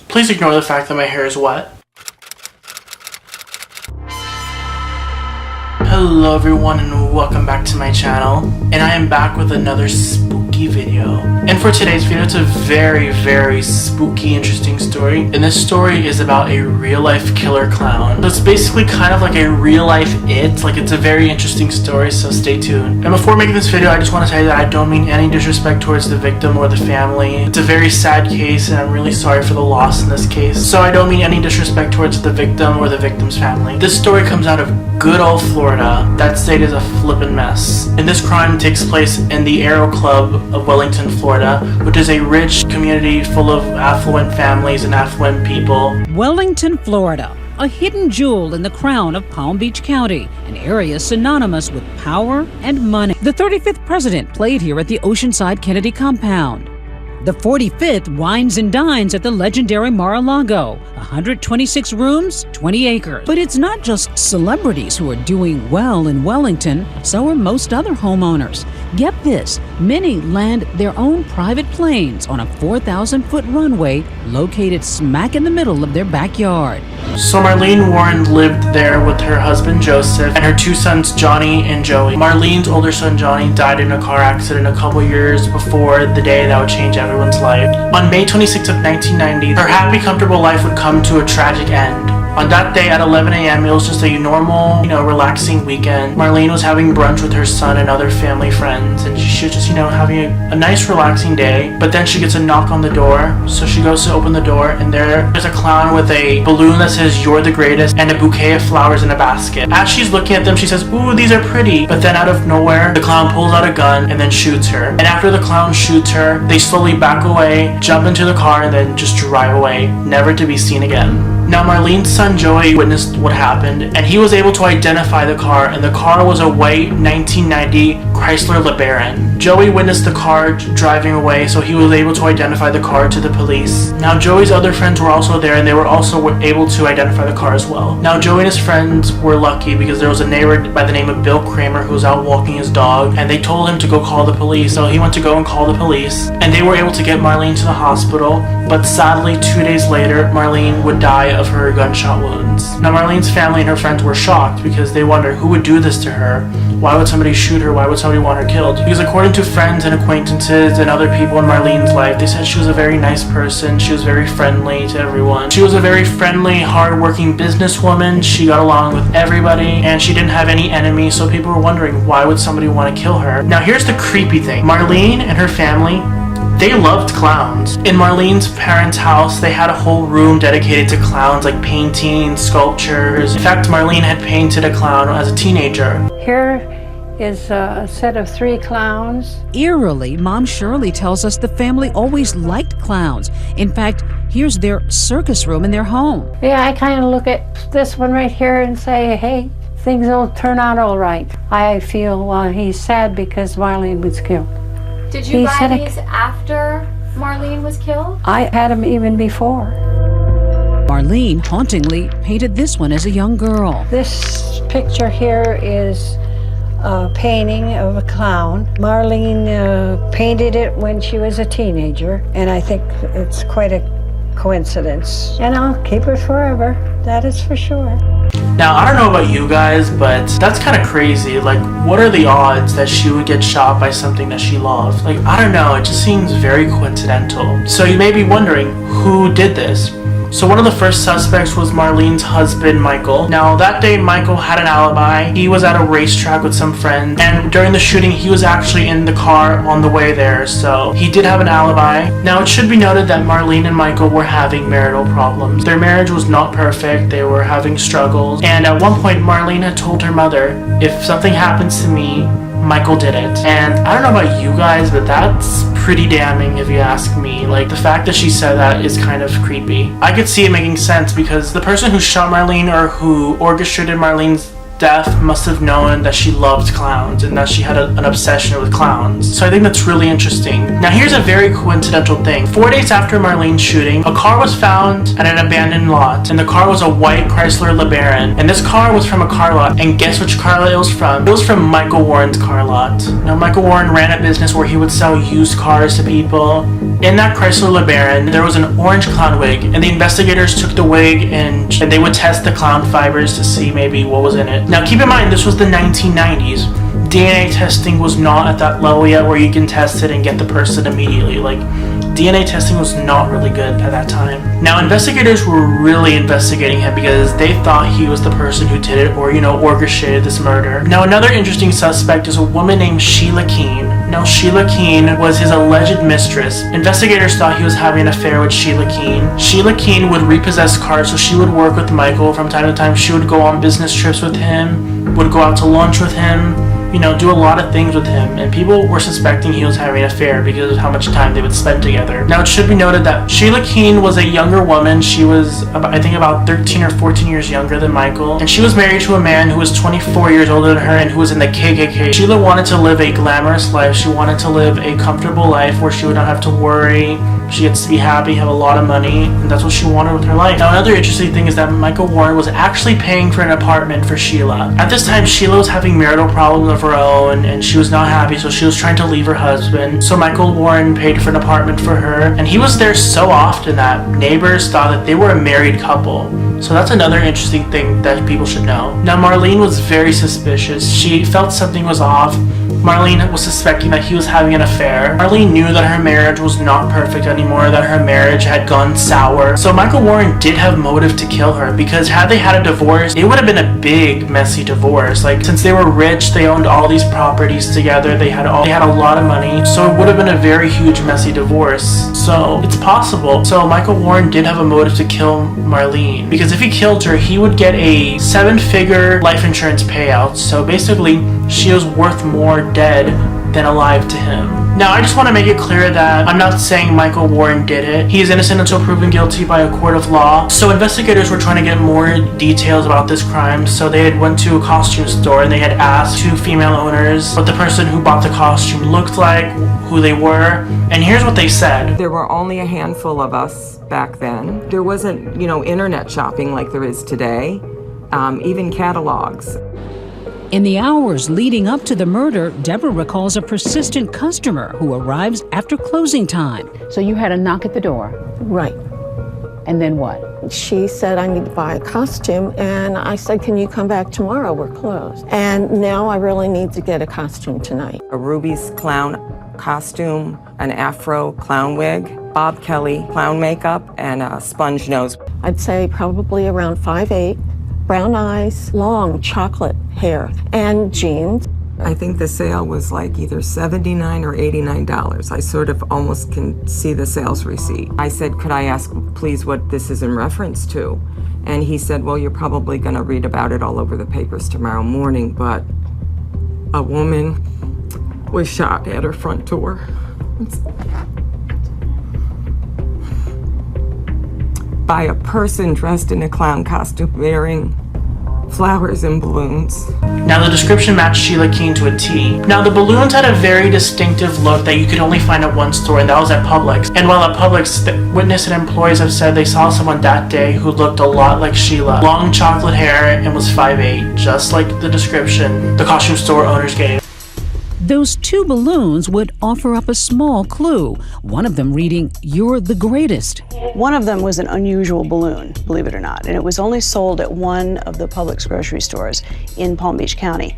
Please ignore the fact that my hair is wet. Hello everyone and welcome back to my channel, and I am back with another spooky video. And for today's video, it's a very spooky, interesting story. And this story is about a real-life killer clown. So it's basically kind of like a real-life It. Like, it's a very interesting story, so stay tuned. And before making this video, I just want to say that I don't mean any disrespect towards the victim or the family. It's a very sad case, and I'm really sorry for the loss in this case. So I don't mean any disrespect towards the victim or the victim's family. This story comes out of good old Florida. That state is a flippin' mess. And this crime takes place in the Aero Club of Wellington, Florida, which is a rich community full of affluent families and affluent people. Wellington, Florida, a hidden jewel in the crown of Palm Beach County, an area synonymous with power and money. The 35th president played here at the Oceanside Kennedy compound. The 45th wines and dines at the legendary Mar-a-Lago, 126 rooms, 20 acres. But it's not just celebrities who are doing well in Wellington, so are most other homeowners. Get this, many land their own private planes on a 4,000-foot runway located smack in the middle of their backyard. So Marlene Warren lived there with her husband Joseph and her two sons Johnny and Joey. Marlene's older son Johnny died in a car accident a couple years before the day that would change everyone's life. On May 26th of 1990, her happy, comfortable life would come to a tragic end. On that day at 11 a.m., it was just a normal, relaxing weekend. Marlene was having brunch with her son and other family friends, and she was just, having a nice, relaxing day. But then she gets a knock on the door, so she goes to open the door, and there's a clown with a balloon that says, "You're the greatest," and a bouquet of flowers in a basket. As she's looking at them, she says, "Ooh, these are pretty." But then out of nowhere, the clown pulls out a gun and then shoots her. And after the clown shoots her, they slowly back away, jump into the car, and then just drive away, never to be seen again. Now, Marlene's son Joey witnessed what happened, and he was able to identify the car, and the car was a white 1990 Chrysler LeBaron. Joey witnessed the car driving away, so he was able to identify the car to the police. Now, Joey's other friends were also there, and they were also able to identify the car as well. Now, Joey and his friends were lucky because there was a neighbor by the name of Bill Kramer who was out walking his dog, and they told him to go call the police, so he went to go and call the police, and they were able to get Marlene to the hospital, but sadly, 2 days later, Marlene would die of her gunshot wounds. Now, Marlene's family and her friends were shocked because they wondered who would do this to her. Why would somebody shoot her? Why would somebody want her killed? Because according to friends and acquaintances and other people in Marlene's life, they said she was a very nice person. She was very friendly to everyone. She was a very friendly, hard-working businesswoman. She got along with everybody, and she didn't have any enemies, so people were wondering why would somebody want to kill her. Now, here's the creepy thing. Marlene and her family, they loved clowns. In Marlene's parents' house, they had a whole room dedicated to clowns, like paintings, sculptures. In fact, Marlene had painted a clown as a teenager. Here is a set of 3 clowns. Eerily, Mom Shirley tells us the family always liked clowns. In fact, here's their circus room in their home. Yeah, I kind of look at this one right here and say, hey, things will turn out all right. I feel, well, he's sad because Marlene was killed. Did you buy these after Marlene was killed? I had them even before. Marlene hauntingly painted this one as a young girl. This picture here is a painting of a clown. Marlene painted it when she was a teenager, and I think it's quite a coincidence. And I'll keep it forever, that is for sure. Now, I don't know about you guys, but that's kind of crazy. Like, what are the odds that she would get shot by something that she loved? Like, I don't know, it just seems very coincidental. So you may be wondering, who did this? So one of the first suspects was Marlene's husband, Michael. Now, that day, Michael had an alibi. He was at a racetrack with some friends, and during the shooting, he was actually in the car on the way there, so he did have an alibi. Now, it should be noted that Marlene and Michael were having marital problems. Their marriage was not perfect. They were having struggles, and at one point, Marlene had told her mother, "If something happens to me, Michael did it." And I don't know about you guys, but that's pretty damning if you ask me. Like, the fact that she said that is kind of creepy. I could see it making sense because the person who shot Marlene or who orchestrated Marlene's death must have known that she loved clowns and that she had an obsession with clowns. So I think that's really interesting. Now, here's a very coincidental thing. 4 days after Marlene's shooting, a car was found at an abandoned lot, and the car was a white Chrysler LeBaron, and this car was from a car lot, and guess which car lot it was from? It was from Michael Warren's car lot. Now, Michael Warren ran a business where he would sell used cars to people, In that Chrysler LeBaron, there was an orange clown wig, and the investigators took the wig and they would test the clown fibers to see maybe what was in it. Now keep in mind, this was the 1990s. DNA testing was not at that level yet where you can test it and get the person immediately. Like, DNA testing was not really good at that time. Now, investigators were really investigating him because they thought he was the person who did it or, orchestrated this murder. Now, another interesting suspect is a woman named Sheila Keene. Now, Sheila Keene was his alleged mistress. Investigators thought he was having an affair with Sheila Keene. Sheila Keene would repossess cars, so she would work with Michael from time to time. She would go on business trips with him, would go out to lunch with him, do a lot of things with him, and people were suspecting he was having an affair because of how much time they would spend together. Now, it should be noted that Sheila Keene was a younger woman. She was, I think, about 13 or 14 years younger than Michael, and she was married to a man who was 24 years older than her and who was in the KKK. Sheila wanted to live a glamorous life. She wanted to live a comfortable life where she would not have to worry. She gets to be happy, have a lot of money, and that's what she wanted with her life. Now, another interesting thing is that Michael Warren was actually paying for an apartment for Sheila. At this time, Sheila was having marital problems of her own, and she was not happy, so she was trying to leave her husband. So Michael Warren paid for an apartment for her, and he was there so often that neighbors thought that they were a married couple. So that's another interesting thing that people should know. Now, Marlene was very suspicious. She felt something was off. Marlene was suspecting that he was having an affair. Marlene knew that her marriage was not perfect anymore, that her marriage had gone sour. So Michael Warren did have motive to kill her, because had they had a divorce, it would have been a big, messy divorce. Like, since they were rich, they owned all these properties together, they had a lot of money, so it would have been a very huge, messy divorce. So it's possible. So Michael Warren did have a motive to kill Marlene, because if he killed her, he would get a 7-figure life insurance payout. So basically, she was worth more dead than alive to him. Now, I just want to make it clear that I'm not saying Michael Warren did it. He is innocent until proven guilty by a court of law. So investigators were trying to get more details about this crime. So they had went to a costume store and they had asked 2 female owners what the person who bought the costume looked like, who they were, and here's what they said. There were only a handful of us back then. There wasn't, internet shopping like there is today, even catalogs. In the hours leading up to the murder, Deborah recalls a persistent customer who arrives after closing time. So you had a knock at the door? Right. And then what? She said, I need to buy a costume, and I said, can you come back tomorrow? We're closed. And now I really need to get a costume tonight. A Ruby's clown costume, an afro clown wig, Bob Kelly clown makeup, and a sponge nose. I'd say probably around 5'8", brown eyes, long chocolate hair, and jeans. I think the sale was like either $79 or $89. I sort of almost can see the sales receipt. I said, could I ask, please, what this is in reference to? And he said, well, you're probably going to read about it all over the papers tomorrow morning, but a woman was shot at her front door. By a person dressed in a clown costume wearing flowers and balloons. Now, the description matched Sheila Keene to a T. Now, the balloons had a very distinctive look that you could only find at one store, and that was at Publix. And while at Publix, the witness and employees have said they saw someone that day who looked a lot like Sheila. Long chocolate hair and was 5'8", just like the description the costume store owners gave. Those 2 balloons would offer up a small clue, one of them reading, "You're the greatest." One of them was an unusual balloon, believe it or not, and it was only sold at one of the Publix grocery stores in Palm Beach County.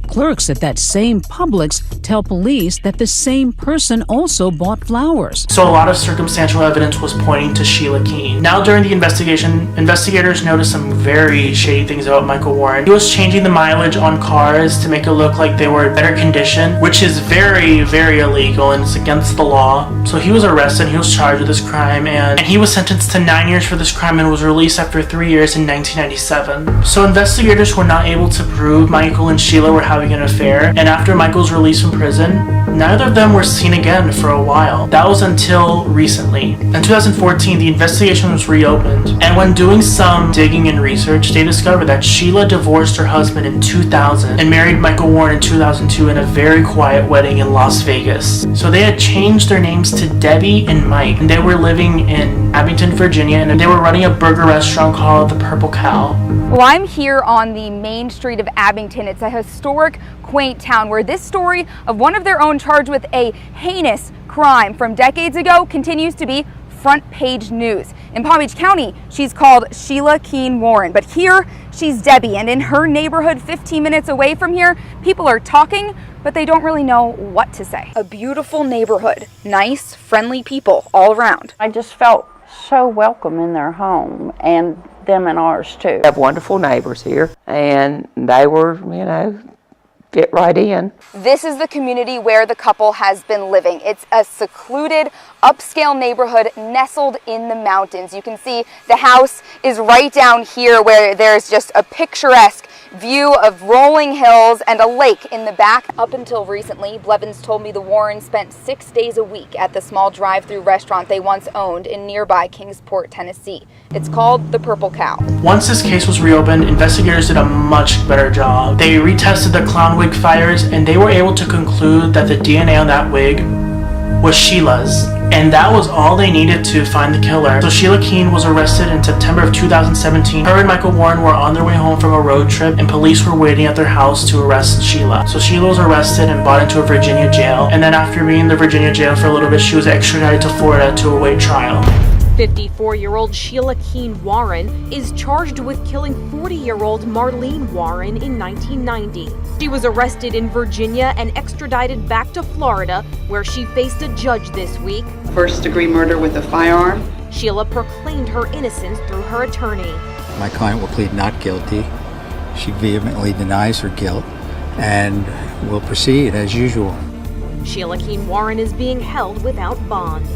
Clerks at that same Publix tell police that the same person also bought flowers. So a lot of circumstantial evidence was pointing to Sheila Keene. Now, during the investigation, investigators noticed some very shady things about Michael Warren. He was changing the mileage on cars to make it look like they were in better condition, which is very, very illegal and it's against the law. So he was arrested, he was charged with this crime, and he was sentenced to 9 years for this crime and was released after 3 years in 1997. So investigators were not able to prove Michael and Sheila were having an affair, and after Michael's release from prison, neither of them were seen again for a while. That was until recently. In 2014, the investigation was reopened, and when doing some digging and research, they discovered that Sheila divorced her husband in 2000 and married Michael Warren in 2002 in a very quiet wedding in Las Vegas. So they had changed their names to Debbie and Mike, and they were living in Abington, Virginia, and they were running a burger restaurant called the Purple Cow. Well, I'm here on the main street of Abington. It's a historic, quaint town where this story of one of their own charged with a heinous crime from decades ago continues to be front page news. In Palm Beach County, she's called Sheila Keene Warren, but here she's Debbie, and in her neighborhood 15 minutes away from here, people are talking, but they don't really know what to say. A beautiful neighborhood, nice, friendly people all around. I just felt so welcome in their home, and them and ours too. We have wonderful neighbors here, and they were, you know, fit right in. This is the community where the couple has been living. It's a secluded, upscale neighborhood nestled in the mountains. You can see the house is right down here where there's just a picturesque view of rolling hills and a lake in the back. Up until recently, Blevins told me the Warrens spent 6 days a week at the small drive-through restaurant they once owned in nearby Kingsport, Tennessee. It's called the Purple Cow. Once this case was reopened, investigators did a much better job. They retested the clown wig fires, and they were able to conclude that the DNA on that wig was Sheila's, and that was all they needed to find the killer. So Sheila Keene was arrested in September of 2017. Her and Michael Warren were on their way home from a road trip, and police were waiting at their house to arrest Sheila. So Sheila was arrested and brought into a Virginia jail, and then after being in the Virginia jail for a little bit, she was extradited to Florida to await trial. 54-year-old Sheila Keene Warren is charged with killing 40-year-old Marlene Warren in 1990. She was arrested in Virginia and extradited back to Florida, where she faced a judge this week. First-degree murder with a firearm. Sheila proclaimed her innocence through her attorney. My client will plead not guilty. She vehemently denies her guilt and will proceed as usual. Sheila Keene Warren is being held without bond.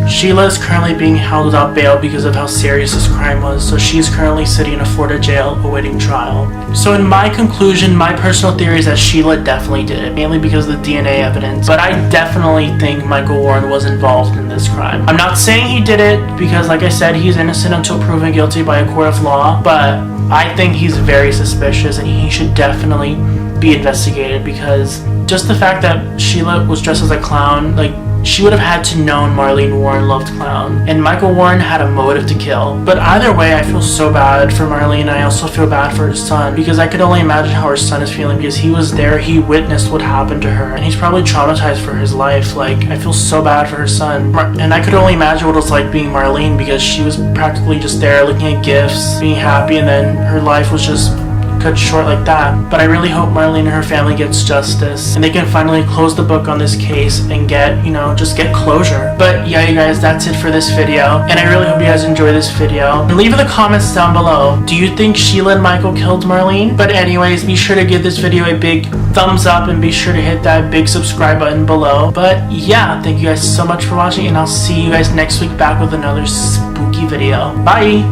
Sheila is currently being held without bail because of how serious this crime was, so she's currently sitting in a Florida jail awaiting trial. So in my conclusion, my personal theory is that Sheila definitely did it, mainly because of the DNA evidence, but I definitely think Michael Warren was involved in this crime. I'm not saying he did it because, like I said, he's innocent until proven guilty by a court of law, but I think he's very suspicious and he should definitely be investigated, because just the fact that Sheila was dressed as a clown, like, she would have had to know Marlene Warren loved clown, and Michael Warren had a motive to kill. But either way, I feel so bad for Marlene. I also feel bad for his son, because I could only imagine how her son is feeling, because he was there, he witnessed what happened to her, and he's probably traumatized for his life. Like, I feel so bad for her son. And I could only imagine what it was like being Marlene, because she was practically just there looking at gifts, being happy, and then her life was just cut short like that. But I really hope Marlene and her family gets justice, and they can finally close the book on this case and get, you know, just get closure. But yeah, you guys, that's it for this video, and I really hope you guys enjoy this video. And leave in the comments down below, do you think Sheila and Michael killed Marlene? But anyways, be sure to give this video a big thumbs up, and be sure to hit that big subscribe button below. But yeah, thank you guys so much for watching, and I'll see you guys next week back with another spooky video. Bye!